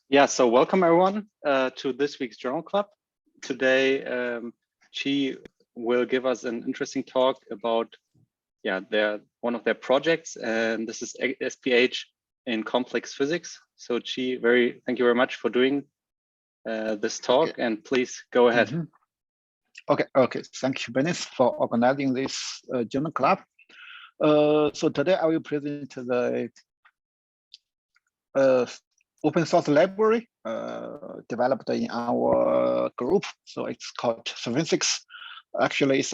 Yeah, so welcome everyone to this week's Journal Club. Today, she will give us an interesting talk about one of their projects, and this is SPH in complex physics. So Chi, thank you very much for doing this talk, okay. And please go ahead. Okay. Thank you, Dennis, for organizing this Journal Club. So today I will present the open source library developed in our group. So it's called SPHinXsys. Actually, it's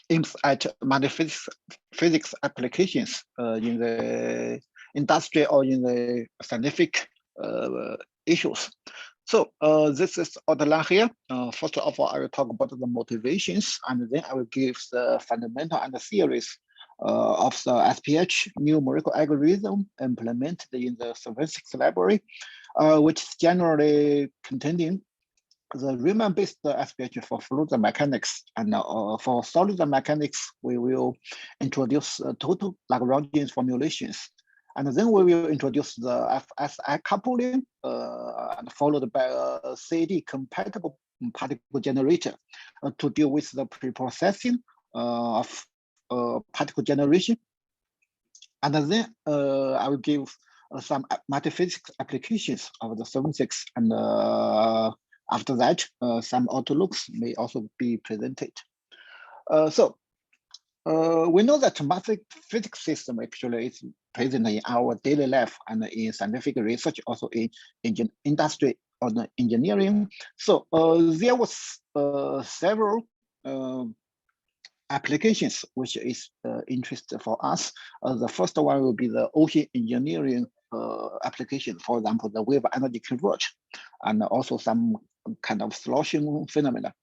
aims at multi-physics applications in the industry or in the scientific issues. So this is outline here. First of all, I will talk about the motivations, and then I will give the fundamental and the theories of the SPH numerical algorithm implemented in the SPHinXsys library, which is generally containing the Riemann-based SPH for fluid mechanics, and for solid mechanics, we will introduce total Lagrangian formulations. And then we will introduce the FSI coupling and followed by a CAD-compatible particle generator to deal with the pre-processing of particle generation. And then I will give some multi-physics applications of the SPHinXsys, and after that, some outlooks may also be presented. So we know that multi-physics system actually is present in our daily life and in scientific research, also in industry or engineering. So there was several applications which is interest for us. The first one will be the ocean engineering application, for example, the wave energy converge, and also some kind of sloshing phenomena.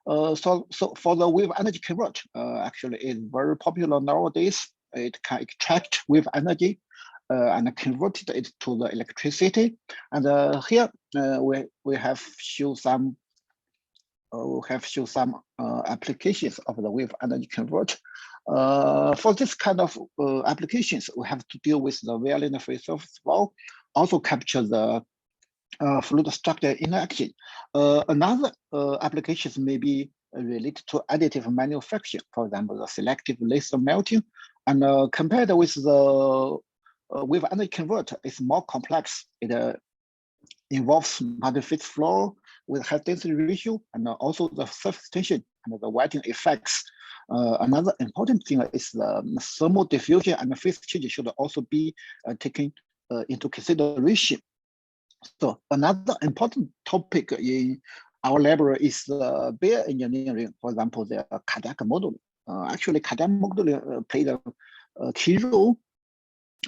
So for the wave energy converge, actually is very popular nowadays. It can extract wave energy and convert it to the electricity. And here we have shown some applications of the wave energy converge. For this kind of applications, we have to deal with the violet free surface flow, also capture the fluid structure interaction. Another applications may be related to additive manufacturing, for example, the selective laser melting. And compared with the wave energy converter, it's more complex. It involves multi-phase flow with high density ratio, and also the surface tension and the wetting effects. Another important thing is the thermal diffusion and phase change should also be taken into consideration. So another important topic in our library is the Bayer engineering, for example, the CAD modeling. Actually, CAD modeling played a key role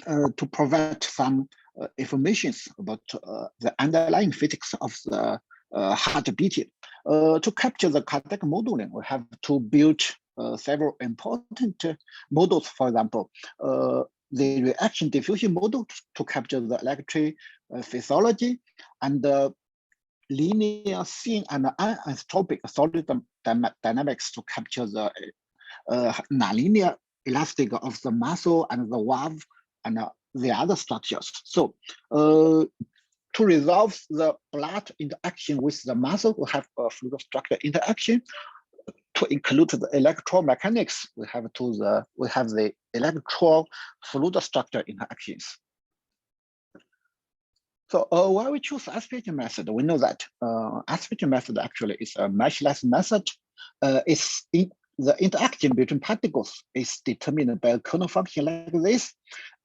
to provide some information about the underlying physics of the heart beating. To capture the CAD modeling, we have to build several important models, for example, the reaction diffusion model to capture the electric physiology, and the linear scene and anisotropic solid dynamics to capture the nonlinear elastic of the muscle and the valve and the other structures. So to resolve the blood interaction with the muscle, we have a fluid structure interaction. To include the electromechanics, we have the electro fluid structure interactions. So why we choose SPH method? We know that SPH method actually is a meshless method. The interaction between particles is determined by a kernel function like this.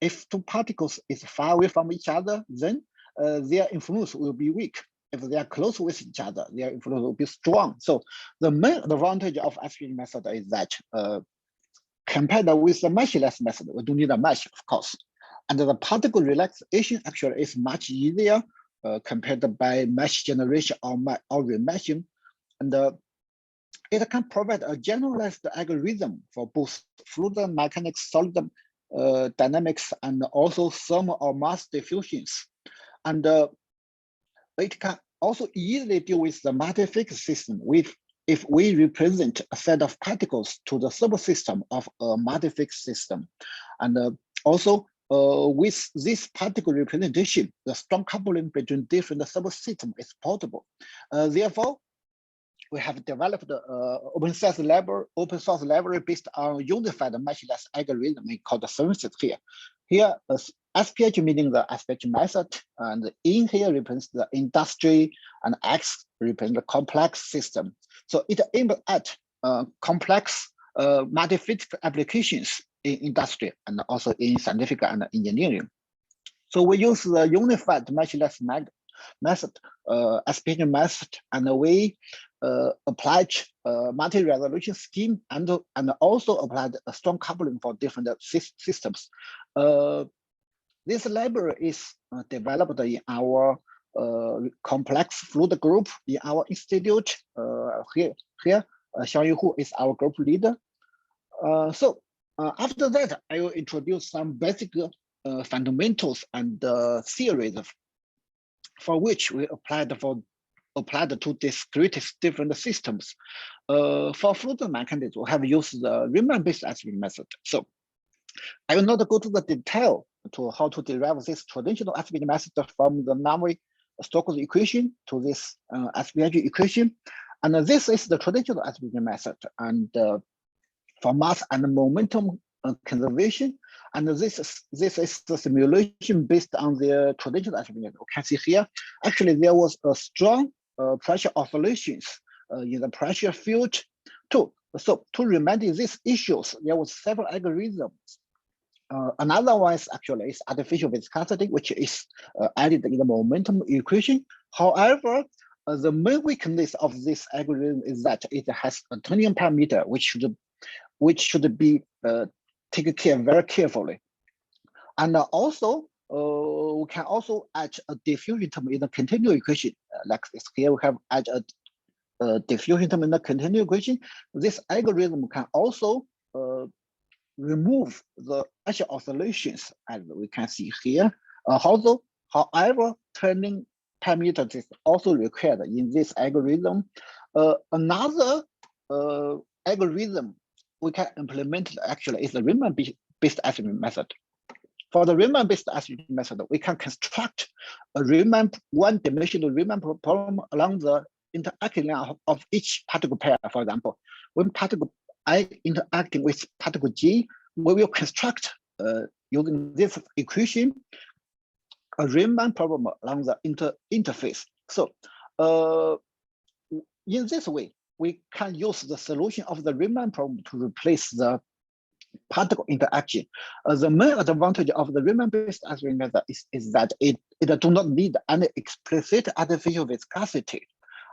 If two particles is far away from each other, then their influence will be weak. If they are close with each other, their influence will be strong. So the main advantage of SPH method is that compared with the meshless method, we don't need a mesh, of course. And the particle relaxation actually is much easier compared by mesh generation or remeshing. And it can provide a generalized algorithm for both fluid mechanics, solid dynamics, and also thermal or mass diffusions. And it can also easily deal with the multi-physics system if we represent a set of particles to the subsystem of a multi-physics system. And also with this particle representation, the strong coupling between different subsystems is possible. Therefore, we have developed open source library based on unified matchless algorithm called SPHinXsys here. Here, SPH meaning the SPH method, and in here represents the industry, and X represents the complex system. So it aims at complex multi-physics applications in industry and also in scientific and engineering. So we use the unified matchless method, SPH method, and we applied multi-resolution scheme and also applied a strong coupling for different systems. This library is developed in our complex fluid group in our institute. Here, Xiang Yu is our group leader. After that, I will introduce some basic fundamentals and theories for which we applied to discrete different systems. For fluid mechanics, we have used the Riemann-based SPH method. So I will not go to the detail to how to derive this traditional SPH method from the Navier-Stokes equation to this SPH equation. And this is the traditional SPH method, and for mass and momentum conservation. And this is the simulation based on the traditional SPH method. You can see here, actually there was a strong pressure oscillations in the pressure field too. So to remedy these issues, there was several algorithms. Another one is actually is artificial viscosity, which is added in the momentum equation. However, the main weakness of this algorithm is that it has a tuning parameter, which should be taken care very carefully. And also, we can also add a diffusion term in the continuous equation. Like this here, we have added a diffusion term in the continuous equation. This algorithm can also remove the pressure oscillations, as we can see here. However, turning parameters is also required in this algorithm. Another algorithm we can implement actually is the Riemann-based SPH method. For the Riemann-based SPH method, we can construct a one-dimensional Riemann problem along the interacting line of each particle pair. For example, when particle I interacting with particle G, we will construct using this equation a Riemann problem along the interface. So in this way, we can use the solution of the Riemann problem to replace the particle interaction. The main advantage of the Riemann-based SPH method is that it do not need any explicit artificial viscosity.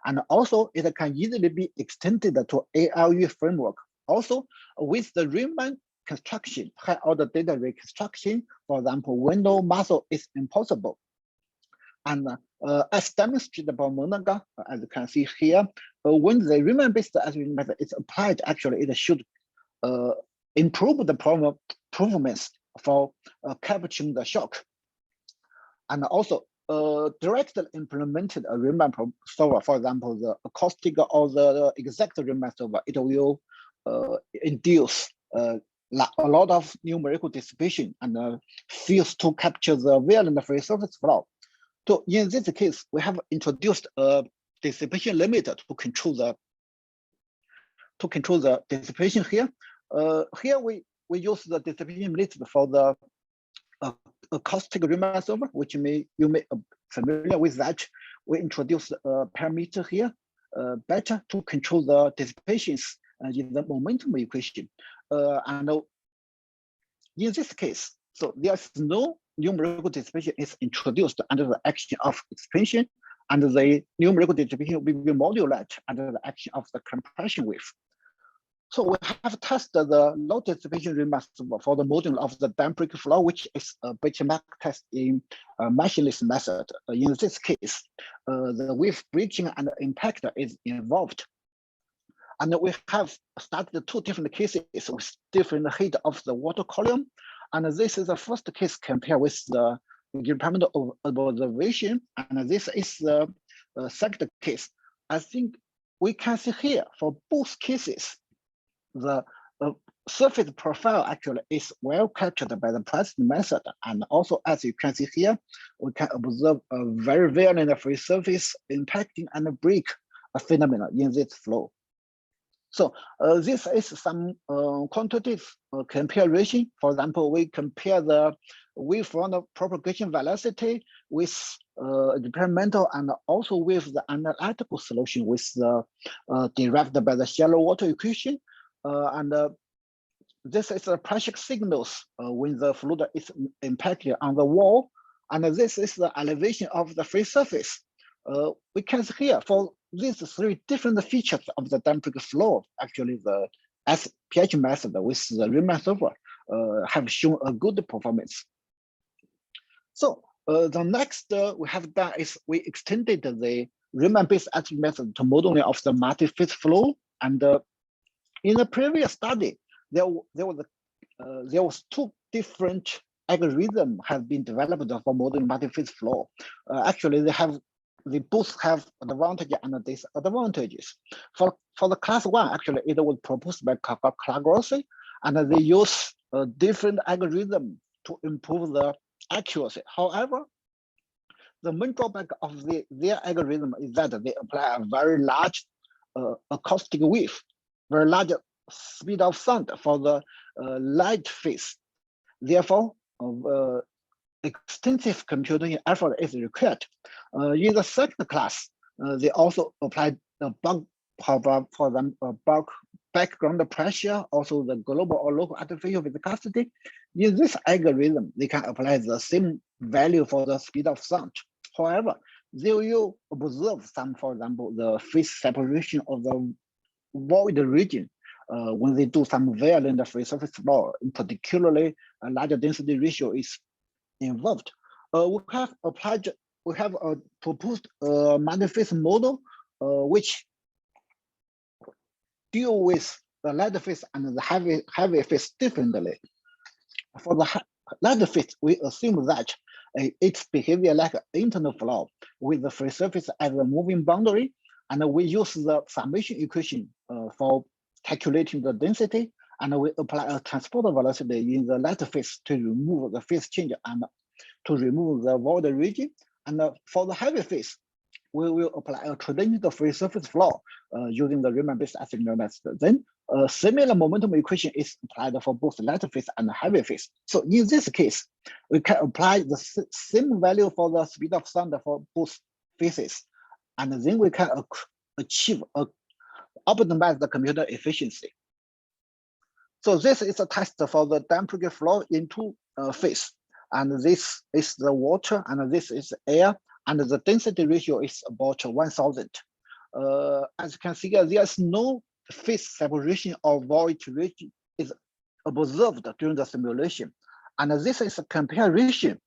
And also it can easily be extended to ALU framework. Also, with the Riemann construction, high order data reconstruction, for example, when no muscle is impossible. And as demonstrated by Monaga, as you can see here, when the Riemann-based SPH method is applied, actually it should improve the performance for capturing the shock. And also directly implemented a Riemann solver, for example, the acoustic or the exact Riemann solver, it will induce a lot of numerical dissipation and fields to capture the violent free surface flow. So in this case, we have introduced a dissipation limiter to control the dissipation here. Here we use the dissipation limiter for the acoustic Riemann solver, which you may familiar with that. We introduce a parameter here, better to control the dissipations in the momentum equation. And in this case, so there's no numerical dissipation is introduced under the action of expansion, and the numerical dissipation will be modulated under the action of the compression wave. So we have tested the low dissipation Riemann solver for the modeling of the dambreak flow, which is a benchmark test in matchless method. In this case, the wave breaking and impact is involved. And we have started two different cases with different height of the water column. And this is the first case compared with the department of observation. And this is the second case. I think we can see here for both cases, the surface profile actually is well captured by the present method. And also, as you can see here, we can observe a very violent free surface impacting and break a phenomenon in this flow. So this is some quantitative comparison. For example, we compare the wavefront propagation velocity with experimental and also with the analytical solution with the derived by the shallow water equation. This is the pressure signals when the fluid is impacted on the wall. And this is the elevation of the free surface. We can see here for these three different features of the dambreak flow, actually the SPH method with the Riemann solver have shown a good performance. So the next we have done is we extended the Riemann-based SPH method to modeling of the multi-phase flow. And in the previous study, there was two different algorithms have been developed for modeling multi-phase flow. Actually, they both have advantages and disadvantages. For the class one, actually, it was proposed by Clark-Rossi, and they use a different algorithm to improve the accuracy. However, the main drawback of their algorithm is that they apply a very large acoustic wave, very large speed of sound for the light phase. Therefore, extensive computing effort is required. In the second class, they also applied the bulk background pressure, also the global or local artificial viscosity. In this algorithm, they can apply the same value for the speed of sound. However, they will observe some, for example, the phase separation of the void region when they do some violent free surface flow, particularly a larger density ratio is involved. We have proposed a multi-phase model which deal with the light phase and the heavy phase differently. For the light phase, we assume that its behavior like internal flow with the free surface as a moving boundary, and we use the summation equation for calculating the density, and we apply a transport velocity in the light phase to remove the phase change and to remove the void region. And for the heavy phase, we will apply a traditional free surface flow using the Riemann-based SPH method. Then a similar momentum equation is applied for both light phase and heavy phase. So in this case, we can apply the same value for the speed of sound for both phases, and then we can achieve a optimize the computer efficiency. So this is a test for the dambreak flow in two phases. And this is the water, and this is air, and the density ratio is about 1000. As you can see, there is no phase separation or void region is observed during the simulation. And this is a comparison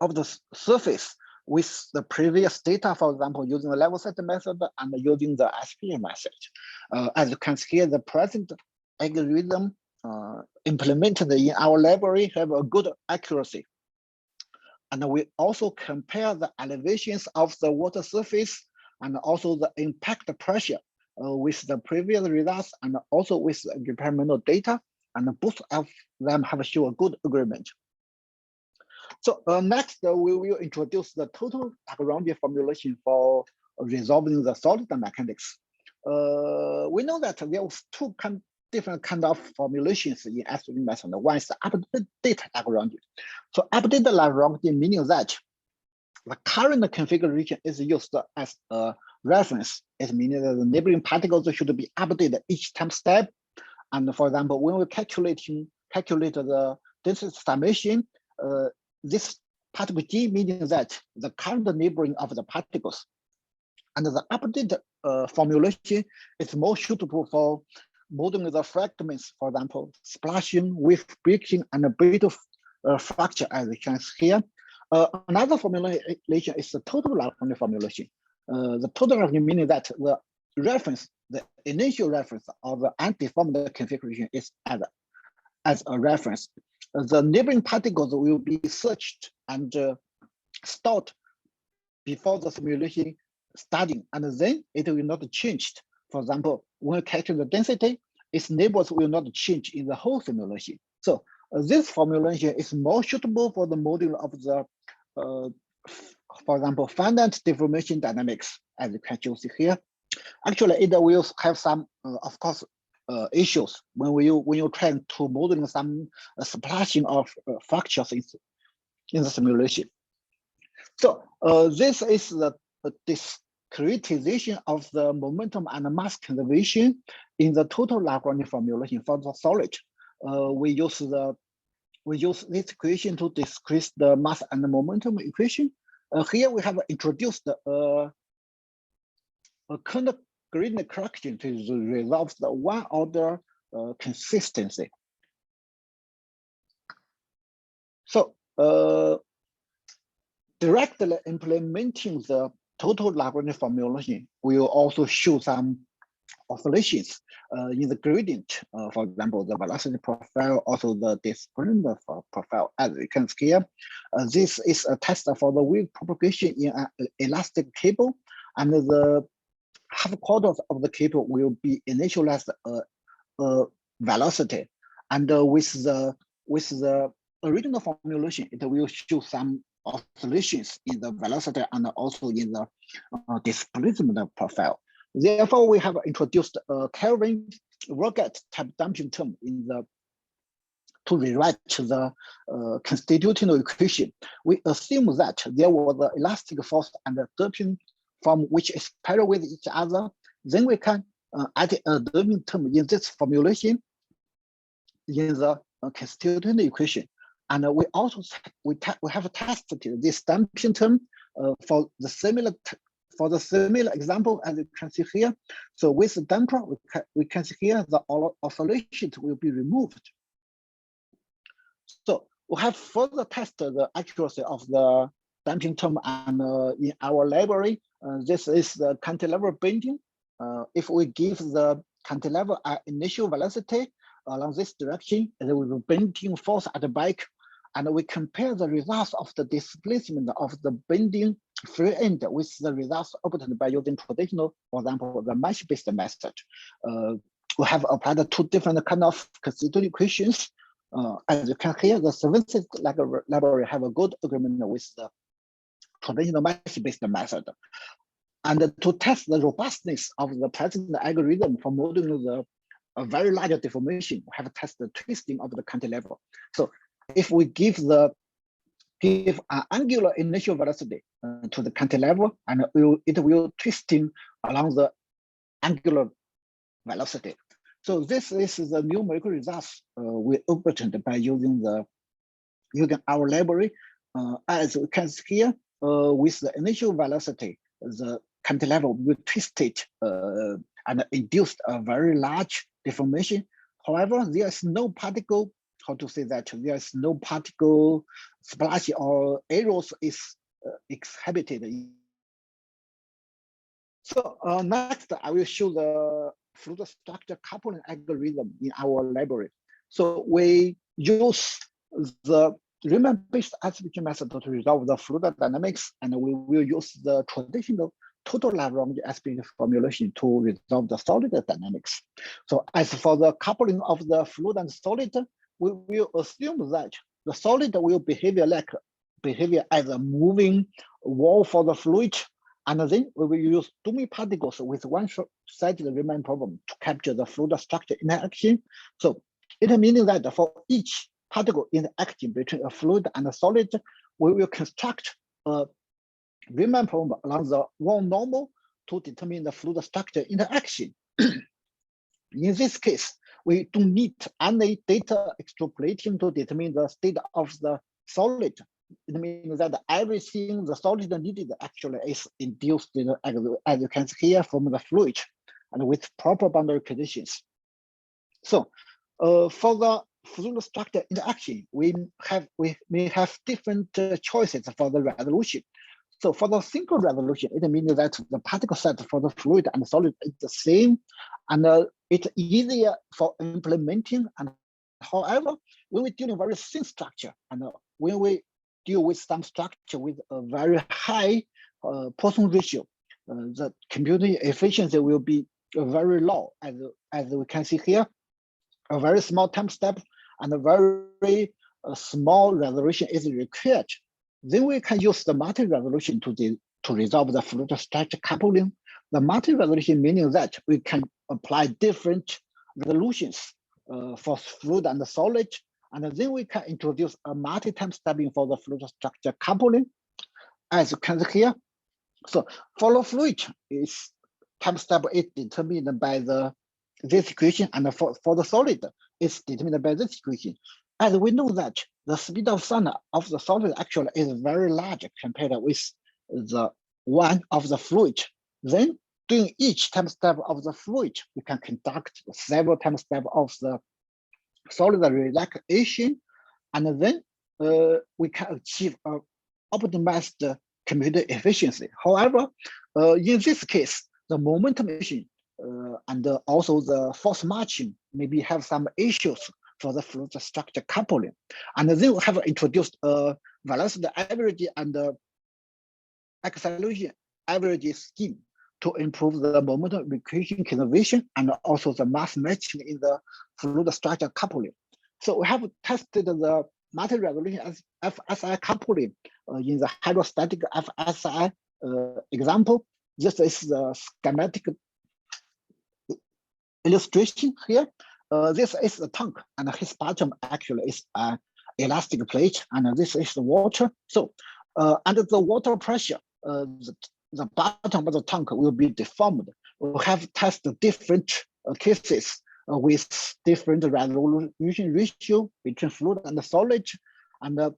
of the surface with the previous data, for example, using the level set method and using the SPH method. As you can see, the present algorithm implemented in our library have a good accuracy. And we also compare the elevations of the water surface and also the impact pressure with the previous results and also with the experimental data, and both of them have shown a good agreement. So next, we will introduce the total Lagrangian formulation for resolving the solid mechanics. We know that there was two different kind of formulations in SPH method. One is the updated Lagrangian. So updated Lagrangian meaning that the current configuration is used as a reference. It means that the neighboring particles should be updated each time step. And for example, when we calculate the density summation, this particle G meaning that the current neighboring of the particles. And the updated formulation is more suitable for modeling the fragments, for example, splashing, wave breaking, and brittle fracture, as you can see here. Another formulation is the total Lagrangian formulation. The total Lagrangian meaning that the reference, the initial reference of the undeformed configuration is as a reference. The neighboring particles will be searched and stored before the simulation starting, and then it will not change. For example, when we calculate the density, its neighbors will not change in the whole simulation. So this formulation is more suitable for the modeling of the, for example, finite deformation dynamics, as you can see here. Actually, it will have some, of course, issues when you try to model some splashing of fractures in the simulation. So this is the discretization of the momentum and mass conservation in the total Lagrangian formulation for the solid. We use this equation to discrete the mass and the momentum equation. Here we have introduced a kernel gradient correction to resolve the one order consistency. So directly implementing the total Lagrangian formulation will also show some oscillations in the gradient. For example, the velocity profile, also the displacement profile, as you can see here. This is a test for the wave propagation in an elastic cable, and the half quarters of the cable will be initialized velocity, and with the original formulation, it will show some oscillations in the velocity and also in the displacement profile. Therefore, we have introduced a Kelvin-Voigt type damping term in the to rewrite the constitutional equation. We assume that there was an elastic force and a damping form which is parallel with each other. Then we can add a damping term in this formulation in the constitutional equation. And we also have tested this damping term for the similar example as you can see here. So with the damper, we can see here the oscillations will be removed. So we have further tested the accuracy of the damping term, and in our library, this is the cantilever bending. If we give the cantilever an initial velocity along this direction, there will be bending force at the back, and we compare the results of the displacement of the bending free end with the results obtained by using traditional, for example, the mesh-based method. We have applied two different kind of constitutional equations. As you can hear, the SPHinXsys library have a good agreement with the traditional mesh-based method. And to test the robustness of the present algorithm for modeling the very large deformation, we have tested the twisting of the cantilever. So if we give an angular initial velocity to the cantilever, and it will twisting along the angular velocity. So this is the numerical results we obtained by using our library. As we can see here, with the initial velocity, the cantilever will twist it and induced a very large deformation. However, there is no particle, how to say that, there is no particle splash or arrows is exhibited. So next, I will show the fluid structure coupling algorithm in our library. So we use the Riemann-based SPH method to resolve the fluid dynamics, and we will use the traditional total Lagrangian SPH formulation to resolve the solid dynamics. So as for the coupling of the fluid and solid, we will assume that the solid will behave as a moving wall for the fluid, and then we will use dummy particles with one-sided Riemann problem to capture the fluid structure interaction. So it means that for each particle interacting between a fluid and a solid, we will construct a Riemann problem along the wall normal to determine the fluid structure interaction. In this case, we don't need any data extrapolating to determine the state of the solid. It means that everything the solid needed actually is induced, as you can see here, from the fluid and with proper boundary conditions. So for the fluid structure interaction, we may have different choices for the resolution. So for the single resolution, it means that the particle set for the fluid and solid is the same, and it's easier for implementing. And however, when we deal with very thin structure, and when we deal with some structure with a very high Poisson ratio, the computing efficiency will be very low, as we can see here. a very small time step and a very small resolution is required, then we can use the multi-resolution to resolve the fluid structure coupling. The multi-resolution meaning that we can apply different resolutions for fluid and solid, and then we can introduce a multi-time stepping for the fluid structure coupling, as you can see here. So for the fluid, is time step is determined by this equation, and for the solid, it's determined by this equation. As we know that the speed of sound of the solid actually is very large compared with the one of the fluid. Then during each time step of the fluid, we can conduct several time steps of the solid relaxation, and then we can achieve a optimized computer efficiency. However, in this case, the momentum and also the force marching maybe have some issues for the fluid structure coupling. And then we have introduced a velocity average and acceleration average scheme to improve the momentum equation conservation and also the mass matching in the fluid structure coupling. So we have tested the multi-resolution FSI coupling in the hydrostatic FSI example. This is the schematic illustration here. This is the tank, and his bottom actually is an elastic plate, and this is the water. So under the water pressure, the bottom of the tank will be deformed. We have tested different cases with different resolution ratio between fluid and solid, and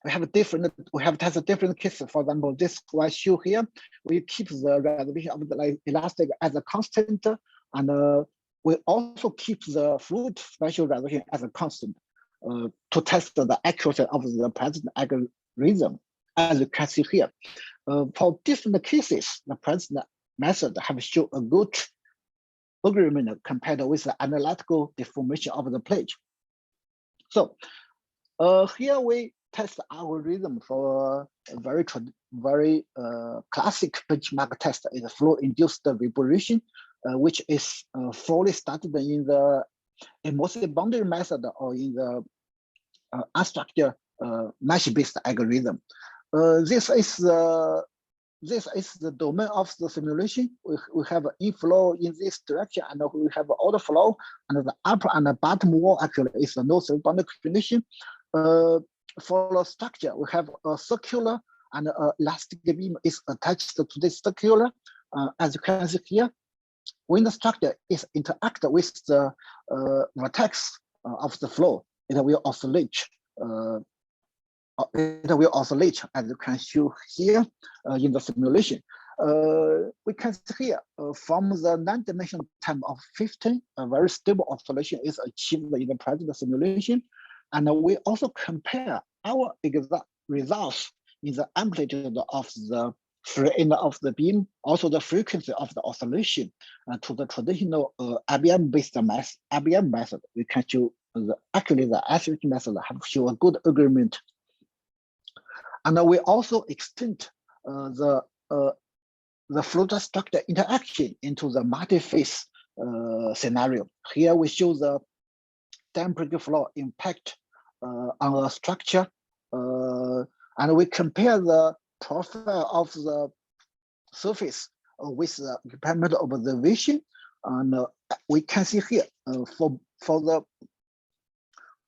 we have tested different cases. For example, this one show here, we keep the resolution of the elastic as a constant, and we also keep the fluid spatial resolution as a constant to test the accuracy of the present algorithm. As you can see here, for different cases, the present method have shown a good agreement compared with the analytical deformation of the plate. So here we test algorithm for a very classic benchmark test is a flow-induced revolution, which is fully studied in the immersive boundary method or in the unstructured mesh-based algorithm. This is the domain of the simulation. We have inflow in this direction, and we have outflow, and the upper and the bottom wall actually is the no self boundary condition. For the structure, we have a circular and elastic beam is attached to this circular. As you can see here, when the structure is interact with the vertex of the flow, it will oscillate. As you can show here in the simulation. We can see here from the non-dimensional time of 15, a very stable oscillation is achieved in the present simulation. And we also compare our exact results in the amplitude of the free end of the beam, also the frequency of the oscillation to the traditional IBM-based method. We can show actually the SPH method have shown a good agreement. And we also extend the fluid structure interaction into the multi-phase scenario. Here we show the dambreak flow impact on a structure, and we compare the profile of the surface with the experimental observation, and we can see here for the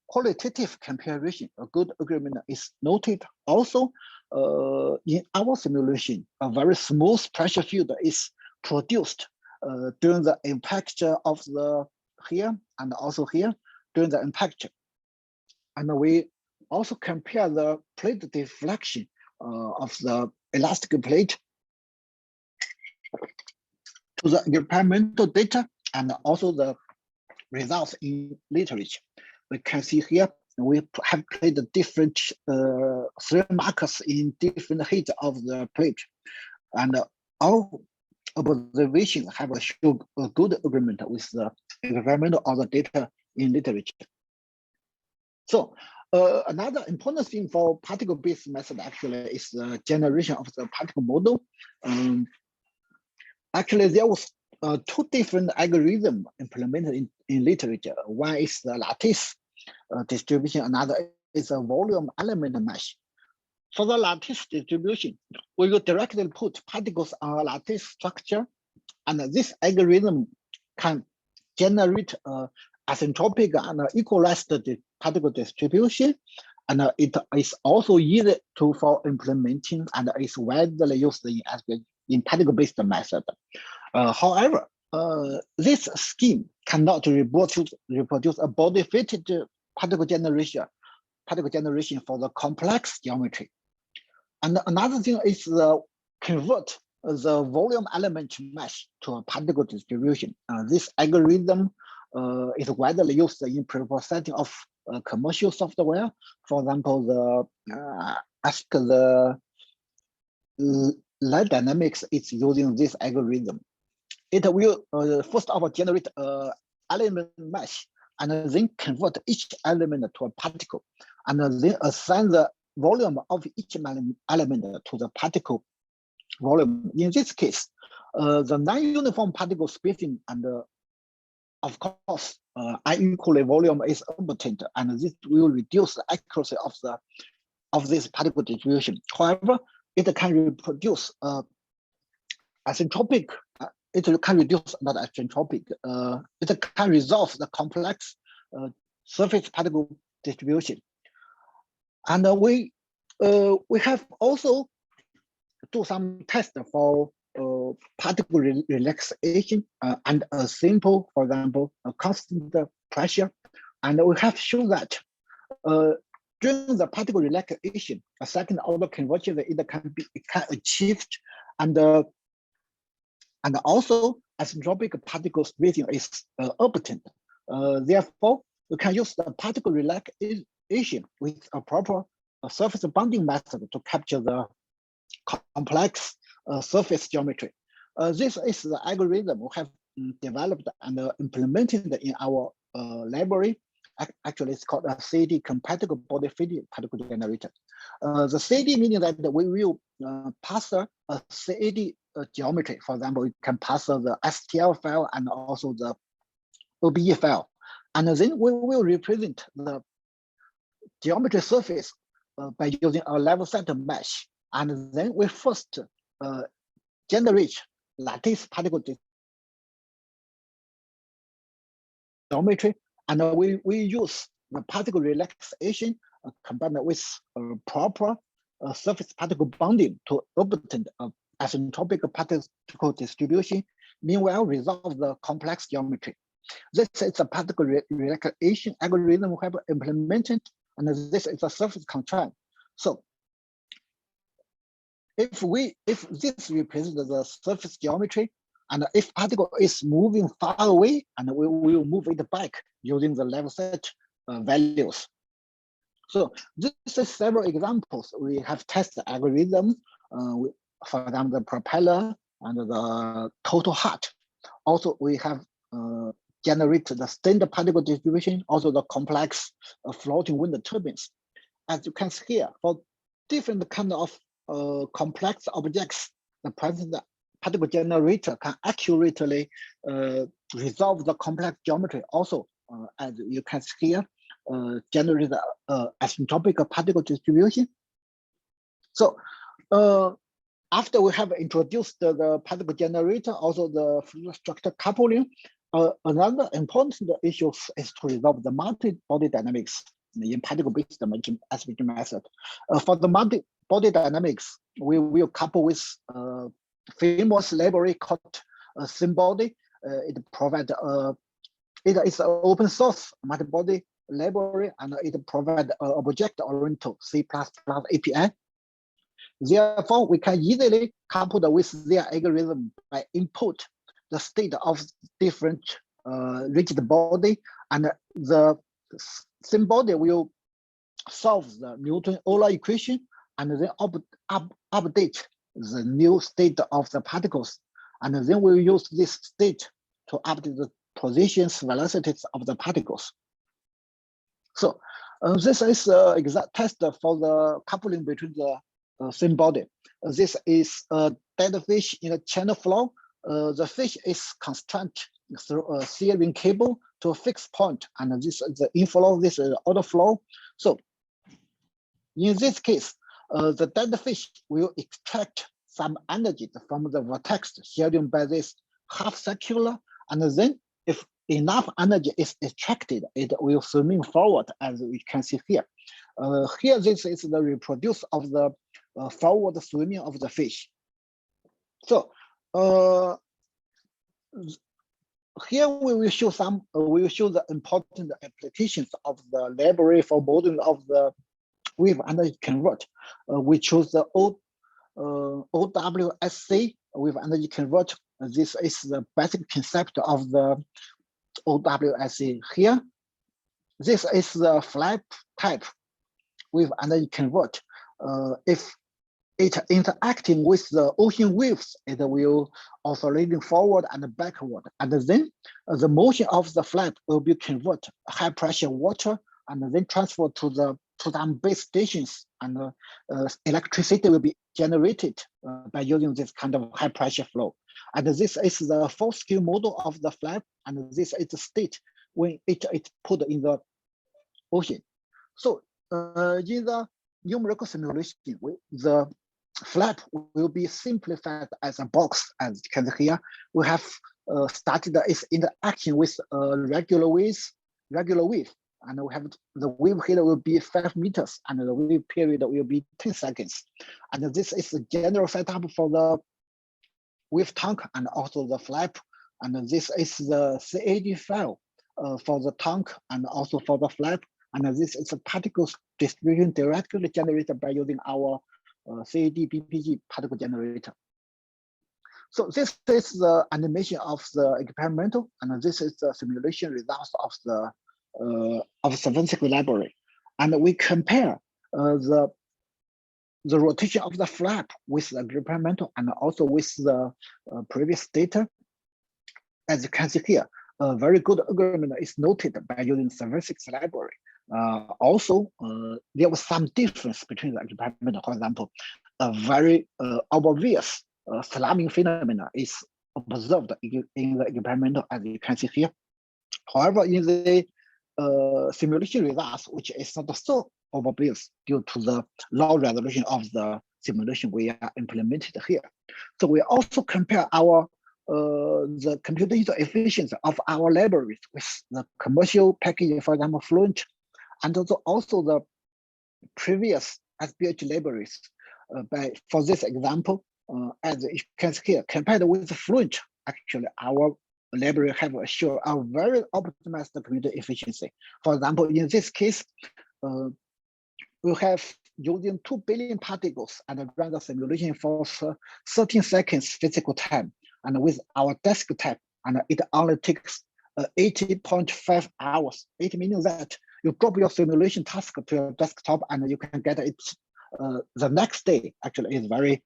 qualitative comparison, a good agreement is noted. Also, in our simulation, a very smooth pressure field is produced during the impact of the here and also here during the impact. And we also compare the plate deflection of the elastic plate to the experimental data and also the results in literature. We can see here we have played different 3 markers in different heights of the plate, and our observations have shown a good agreement with the experimental or the data in literature. So another important thing for particle-based method actually is the generation of the particle model. Actually, there was two different algorithms implemented in literature. One is the Lattice distribution, another is a volume element mesh. For the Lattice distribution, we will directly put particles on a lattice structure, and this algorithm can generate asymptotic and equalized particle distribution, and it is also easy for implementing and is widely used in particle-based method. However, this scheme cannot reproduce a body-fitted particle generation for the complex geometry. And another thing is convert the volume element mesh to a particle distribution. This algorithm is widely used in preprocessing of commercial software. For example, the light dynamics is using this algorithm. It will first of all generate an element mesh and then convert each element to a particle, and then assign the volume of each element to the particle volume. In this case, the non-uniform particle spacing and of course, unequal volume is important, and this will reduce the accuracy of this particle distribution. However, it can reproduce asymptotic. It can reduce not asymptotic. It can resolve the complex surface particle distribution. And we have also do some tests for particle relaxation and a simple, for example, a constant pressure. And we have shown that during the particle relaxation, a second order conversion it can achieved, and also asymptotic particle spacing is obtained. Therefore, we can use the particle relaxation with a proper surface bonding method to capture the complex surface geometry. This is the algorithm we have developed and implemented in our library. Actually, it's called a CAD-compatible body-fitted particle generator. The CAD meaning that we will pass a CAD geometry. For example, we can pass the STL file and also the OBE file. And then we will represent the geometry surface by using a level set mesh. And then we first generate lattice particle geometry, and we use the particle relaxation combined with proper surface particle bonding to obtain asymptotic particle distribution, meanwhile resolve the complex geometry. This is a particle relaxation algorithm we have implemented, and this is a surface control. So if this represents the surface geometry, and if particle is moving far away, and we will move it back using the level set values. So this is several examples. We have tested algorithm, for example, the propeller and the total height. Also, we have generated the standard particle distribution, also the complex floating wind turbines. As you can see here, for different kind of complex objects, the present particle generator can accurately resolve the complex geometry. Also, as you can see here, generate the asymptotic particle distribution. So after we have introduced the particle generator, also the fluid structure coupling, another important issue is to resolve the multi-body dynamics in particle-based SPH method. For the multi-body dynamics, we will couple with famous library called Simbody. It provides it is an open source multi-body library, and it provides object-oriented C++ API. Therefore, we can easily couple with their algorithm by input the state of different rigid body, and the Simbody will solve the Newton-Euler equation and then update the new state of the particles. And then we'll use this state to update the positions, velocities of the particles. So this is an exact test for the coupling between the Simbody. This is a dead fish in a channel flow. the fish is constrained through a steering cable to a fixed point, and this is the inflow, this is the outflow. So in this case, the dead fish will extract some energy from the vortex herein by this half circular, and then if enough energy is extracted, it will swimming forward, as we can see here. Here, this is the reproduce of the forward swimming of the fish. So here we will show some. We will show the important applications of the library for modeling of the wave energy convert. We choose the OWSC wave energy convert. This is the basic concept of the OWSC here. This is the flap type wave energy convert. If it interacting with the ocean waves, it will oscillating forward and backward. And then the motion of the flap will be convert high pressure water and then transferred to the some base stations, and electricity will be generated by using this kind of high pressure flow. And this is the full scale model of the flap, and this is the state when it put in the ocean. So in the numerical simulation, the flap will be simplified as a box, as you can see here. We have started its interaction with regular wave, and we have the wave here will be 5 meters, and the wave period will be 10 seconds. And this is the general setup for the wave tank and also the flap. And this is the CAD file for the tank and also for the flap. And this is a particles distribution directly generated by using our CAD BPG particle generator. So this is the animation of the experimental, and this is the simulation results of the statistical library. And we compare the rotation of the flap with the experimental and also with the previous data. As you can see here, a very good agreement is noted by using statistics library. Also, there was some difference between the experimental. For example, a very obvious slamming phenomena is observed in the experimental, as you can see here. However, in the simulation results, which is not so obvious due to the low resolution of the simulation we are implemented here. So we also compare our the computational efficiency of our libraries with the commercial packaging, for example, Fluent, and also the previous SPH libraries. For this example, as you can see here, compared with Fluent, actually our library have assured a very optimized computer efficiency. For example, in this case, we have using 2 billion particles and run the simulation for 13 seconds physical time. And with our desktop, and it only takes 80.5 hours. It means that you drop your simulation task to your desktop and you can get it the next day. Actually, is very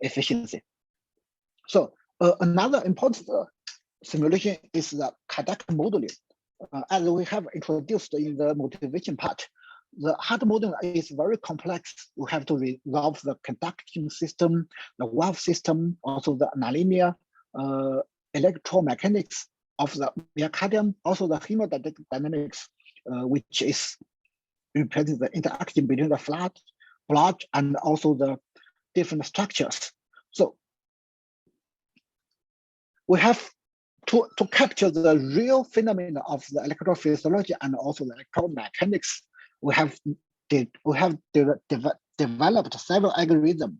efficiency. So another important simulation is the CAD modeling. As we have introduced in the motivation part, the hard modeling is very complex. We have to resolve the conduction system, the valve system, also the nonlinear electromechanics of the myocardium, also the hemodynamics, which is represents the interaction between the blood and also the different structures. So we have to capture the real phenomena of the electrophysiology and also the electromechanics. We have developed several algorithms.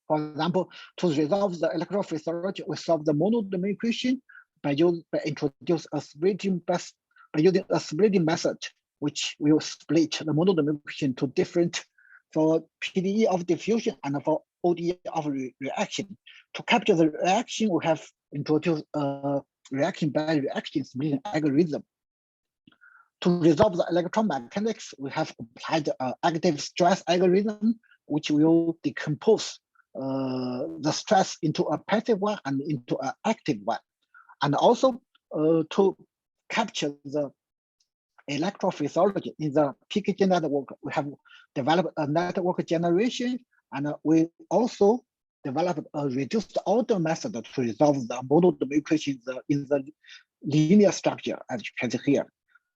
For example, to resolve the electrophysiology, we solve the monodromy equation by introduce a splitting by using a splitting method, which will split the monodromy equation to different for PDE of diffusion and for ODE of reaction. To capture the reaction, we have introduced a reaction by reaction splitting algorithm. To resolve the electromechanics, we have applied an active stress algorithm, which will decompose the stress into a passive one and into an active one. And also to capture the electrophysiology in the Purkinje network, we have developed a network generation, and we also developed a reduced order method to resolve the model equation in the linear structure, as you can see here.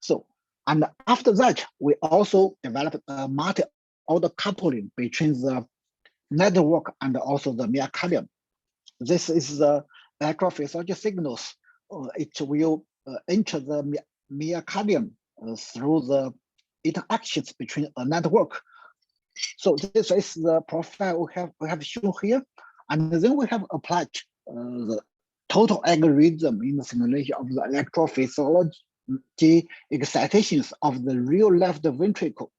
So, and after that, we also developed a multi-order coupling between the network and also the Mercallium. This is the electrophysiology signals. It will enter the Mercallium through the interactions between a network. So this is the profile we have shown here, and then we have applied the total algorithm in the simulation of the electrophysiology excitations of the real left ventricle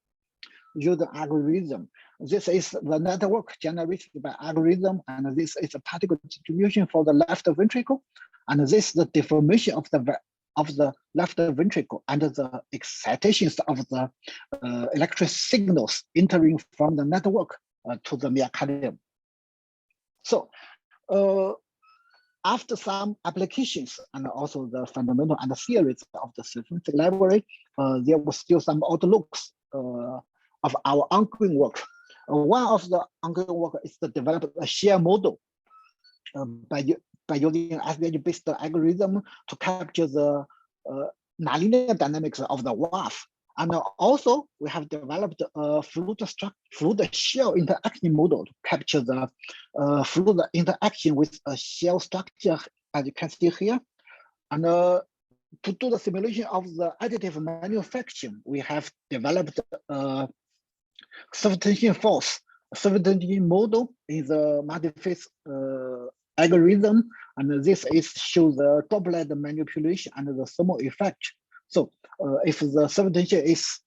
using algorithm. This is the network generated by algorithm, and this is a particle distribution for the left ventricle, and this is the deformation of the left ventricle and the excitations of the electric signals entering from the network to the Mercallium. So after some applications and also the fundamental and the theories of the SPHinXsys library, there was still some outlooks of our ongoing work. One of the ongoing work is to develop a shear model by using SPH-based algorithm to capture the nonlinear dynamics of the WAF. And also, we have developed a fluid shell interaction model to capture the fluid interaction with a shell structure, as you can see here. And to do the simulation of the additive manufacturing, we have developed a self-tension force, self-tension model in the multi-phase algorithm, and this shows the droplet manipulation and the thermal effect. So if the self-tension is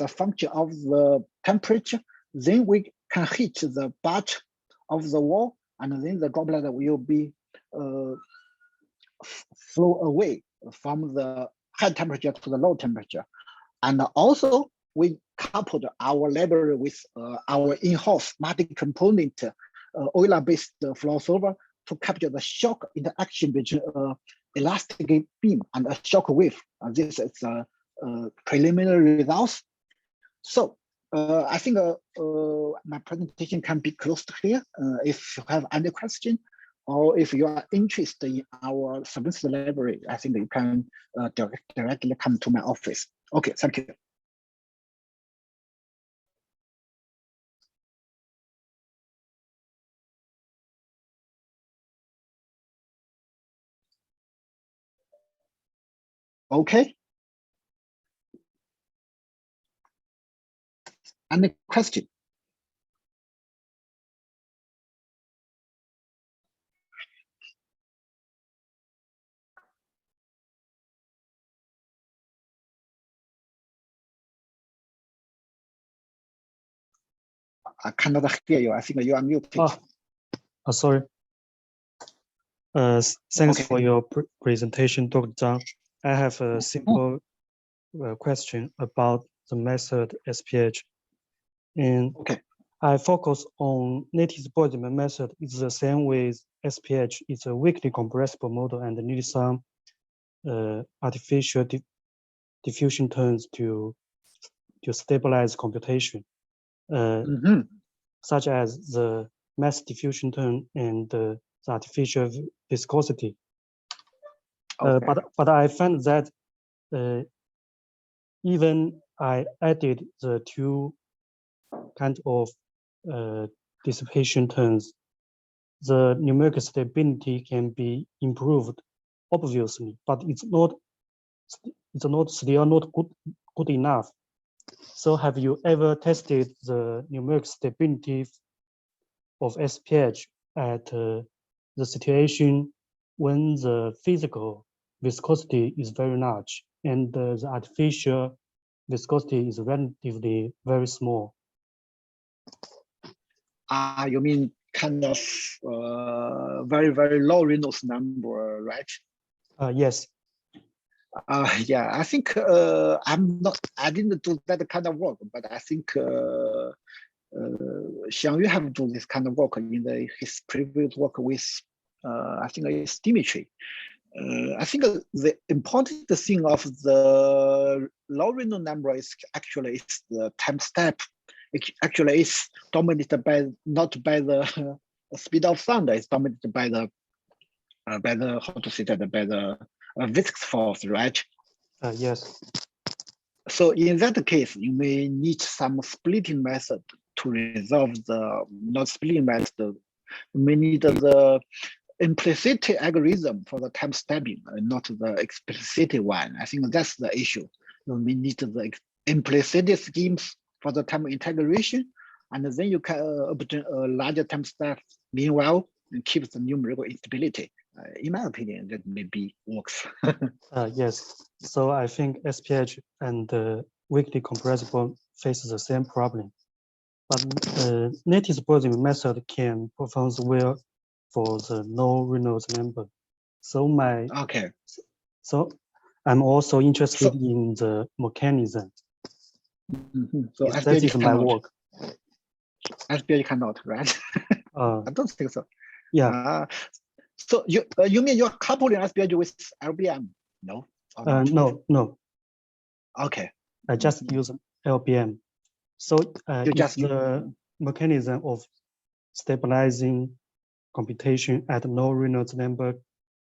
a function of the temperature, then we can hit the butt of the wall, and then the droplet will be flow away from the high temperature to the low temperature. And also, we coupled our library with our in-house multi-component Euler-based flow solver to capture the shock interaction between elastic beam and a shock wave. This is preliminary results. So I think my presentation can be closed here. If you have any question, or if you are interested in our SPHinXsys library, I think you can directly come to my office. Okay, thank you. Okay. Any question? I cannot hear you. I think you are muted. Sorry. Thanks Okay. for your presentation, Dr. Zhang. I have a simple question about the method SPH. And okay. I focus on lattice-Boltzmann method. It's the same with SPH. It's a weakly compressible model and needs some artificial diffusion terms to stabilize computation, such as the mass diffusion term and the artificial viscosity. Okay. But I found that even I added the two kind of dissipation terms, the numerical stability can be improved, obviously, but it's still not good enough. So have you ever tested the numerical stability of SPH at the situation when the physical viscosity is very large and the artificial viscosity is relatively very small? You mean kind of very, very low Reynolds number, right? Yes. Yeah, I think I didn't do that kind of work, but I think Xiangyu have done this kind of work in his previous work with, I think it's Dimitri. I think the important thing of the low Reynolds number is actually the time step. It actually is dominated by not by the speed of sound is dominated by the how to say that, by the viscous force, right? Yes. So in that case, you may need some splitting method to resolve the, not splitting method, you may need the implicit algorithm for the time stepping, not the explicit one. I think that's the issue. You may need the implicit schemes for the time integration, and then you can obtain a larger time step. Meanwhile, and keep the numerical instability. In my opinion, that maybe works. Yes. So I think SPH and the weakly compressible faces the same problem. But lattice bonding method can perform well for the no Reynolds number. So Okay. So I'm also interested in the mechanism. So that is my work. SPH cannot, right? I don't think so. Yeah. So you mean you're coupling SPH with LBM? No. No. Okay. I just use LBM. So you just the mechanism of stabilizing computation at no Reynolds number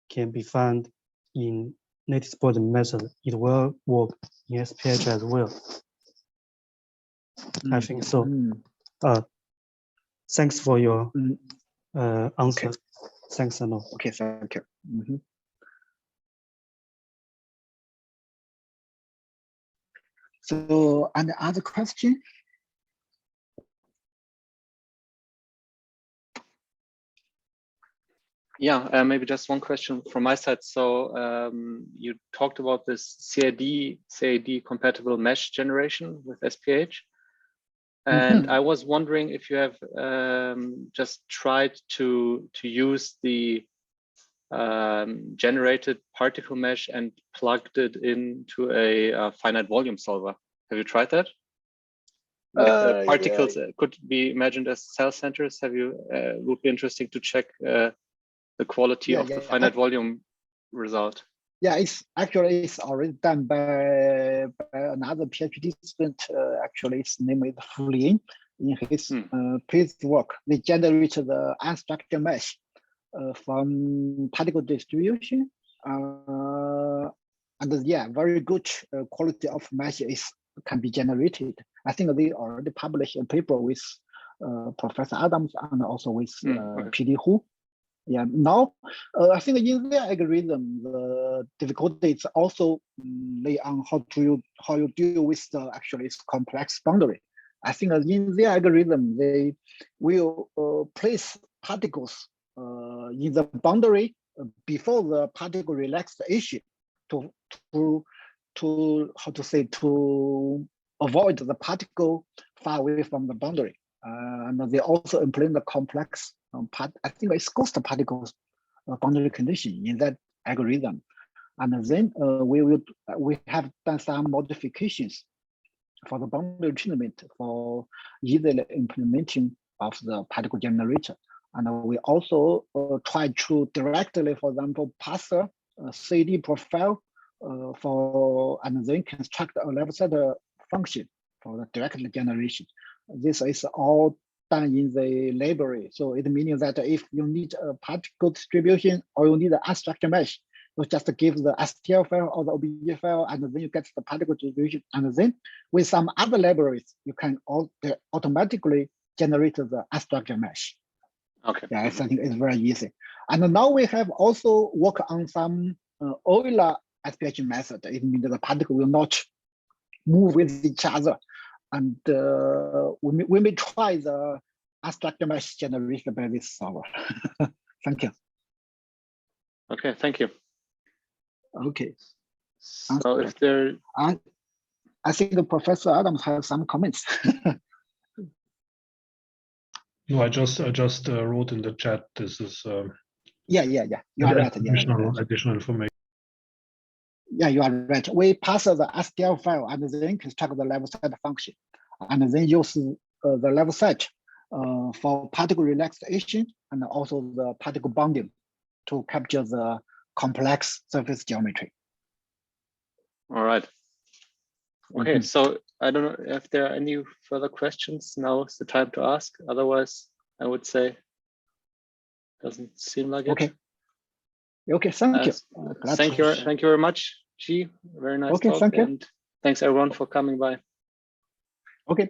can be found in lattice bonding method. It will work in SPH as well. I think so. Thanks for your answer. Okay. Thanks a lot. Okay, thank you. So, any other question? Yeah, maybe just one question from my side. So you talked about this CAD compatible mesh generation with SPH. And I was wondering if you have just tried to use the generated particle mesh and plugged it into a finite volume solver. Have you tried that? Particles could be imagined as cell centers. Have you? Would be interesting to check the quality of the finite volume result. Yeah, it's already done by another PhD student. Actually, his name is Fulin. In his previous work, they generated the unstructured mesh from particle distribution, and yeah, very good quality of mesh can be generated. I think they already published a paper with Professor Adams and also with PD Hu. Yeah, now I think in their algorithm, the difficulty is also lay on how you deal with the actually complex boundary. I think in their algorithm, they will place particles in the boundary before the particle relaxation to how to say, to avoid the particle far away from the boundary. And they also implement the complex I think it's ghost particles boundary condition in that algorithm. And then we have done some modifications for the boundary treatment for easily implementing of the particle generator. And we also try to directly, for example, pass a CD profile and then construct a level set function for the direct generation. This is all done in the library. So it means that if you need a particle distribution or you need an unstructured mesh, you just give the STL file or the OBJ file, and then you get the particle distribution. And then with some other libraries, you can automatically generate the unstructured mesh. Okay. Yeah, I think it's very easy. And now we have also worked on some Euler SPH method. It means the particle will not move with each other. And we may try the unstructured mesh generated by this solver. Thank you. Okay, thank you. Okay. So if there, I think Professor Adams has some comments. No, I just wrote in the chat. This is yeah. You are right. Additional information. Yeah, you are right. We pass the STL file and then construct the level set function, and then use the level set for particle relaxation and also the particle bonding to capture the complex surface geometry. All right. Okay, so I don't know if there are any further questions. Now is the time to ask. Otherwise, I would say Doesn't seem like it. Okay. Okay, thank you. Glad Thank to- you very much, G. Very nice Okay, talk. thank you. And thanks everyone for coming by. Okay, bye.